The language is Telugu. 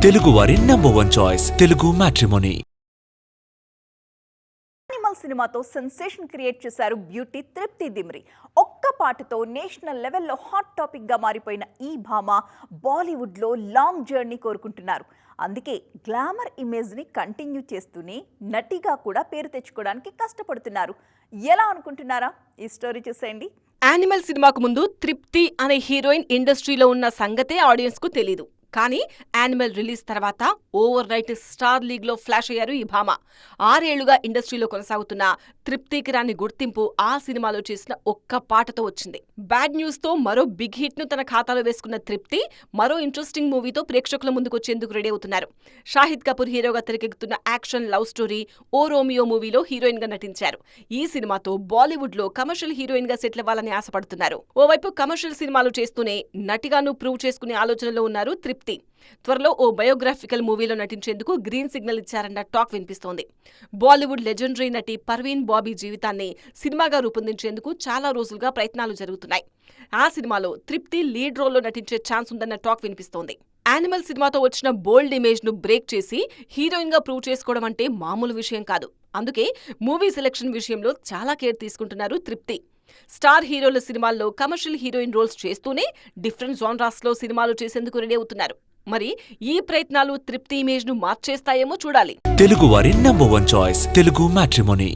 తెలుగువారి #1 చాయిస్ తెలుగు మ్యాట్రిమోనీ. యానిమల్ సినిమాతో సెన్సేషన్ క్రియేట్ చేశారు బ్యూటీ తృప్తి దిమ్రి. ఒక్క పాటతో నేషనల్ లెవెల్లో హాట్ టాపిక్ గా మారిపోయిన ఈ భామ బాలీవుడ్ లో లాంగ్ జర్నీ కోరుకుంటున్నారు. అందుకే గ్లామర్ ఇమేజ్ ని కంటిన్యూ చేస్తూనే నటిగా కూడా పేరు తెచ్చుకోవడానికి కష్టపడుతున్నారు. ఎలా అనుకుంటున్నారా? ఈ స్టోరీ చూసేయండి. యానిమల్ సినిమాకు ముందు తృప్తి అనే హీరోయిన్ ఇండస్ట్రీలో ఉన్న సంగతే ఆడియన్స్ కు తెలీదు. కానీ యానిమల్ రిలీజ్ తర్వాత ఓవర్ నైట్ స్టార్ లీగ్ లో ఫ్లాష్ అయ్యారు ఈ భామ. 6 ఏళ్లుగా ఇండస్ట్రీలో కొనసాగుతున్న తృప్తికి రాని గుర్తింపు ఆ సినిమాలో చేసిన ఒక్క పాటతో వచ్చింది. బ్యాడ్ న్యూస్ తో మరో బిగ్ హిట్ ను తన ఖాతాలో వేసుకున్న తృప్తి మరో ఇంట్రెస్టింగ్ మూవీతో ప్రేక్షకుల ముందుకు వచ్చేందుకు రెడీ అవుతున్నారు. షాహిద్ కపూర్ హీరోగా తెరకెక్కుతున్న యాక్షన్ లవ్ స్టోరీ ఓ రోమియో మూవీలో హీరోయిన్ గా నటించారు. ఈ సినిమాతో బాలీవుడ్ లో కమర్షియల్ హీరోయిన్ గా సెటిల్ అవ్వాలని ఆశపడుతున్నారు. ఓవైపు కమర్షియల్ సినిమాలు చేస్తూనే నటిగాను ప్రూవ్ చేసుకునే ఆలోచనలో ఉన్నారు తృప్తి. త్వరలో ఓ బయోగ్రాఫికల్ మూవీలో నటించేందుకు గ్రీన్ సిగ్నల్ ఇచ్చారన్న టాక్ వినిపిస్తోంది. బాలీవుడ్ లెజెండరీ నటి పర్వీన్ బాబీ జీవితాన్ని సినిమాగా రూపొందించేందుకు చాలా రోజులుగా ప్రయత్నాలు జరుగుతున్నాయి. ఆ సినిమాలో తృప్తి లీడ్ రోల్లో నటించే ఛాన్స్ ఉందన్న టాక్ వినిపిస్తోంది. యానిమల్ సినిమాతో వచ్చిన బోల్డ్ ఇమేజ్ ను బ్రేక్ చేసి హీరోయిన్ గా ప్రూవ్ చేసుకోవడం అంటే మామూలు విషయం కాదు. అందుకే మూవీ సెలెక్షన్ విషయంలో చాలా కేర్ తీసుకుంటున్నారు తృప్తి. స్టార్ హీరోల సినిమాల్లో కమర్షియల్ హీరోయిన్ రోల్స్ చేస్తూనే డిఫరెంట్ జాన్రాస్ లో సినిమాలు చేసేందుకు రెడీ అవుతున్నారు. మరి ఈ ప్రయత్నాలు తృప్తి ఇమేజ్ ను మార్చేస్తాయేమో చూడాలి. తెలుగువారి #1 చాయిస్ తెలుగు మ్యాట్రిమోనీ.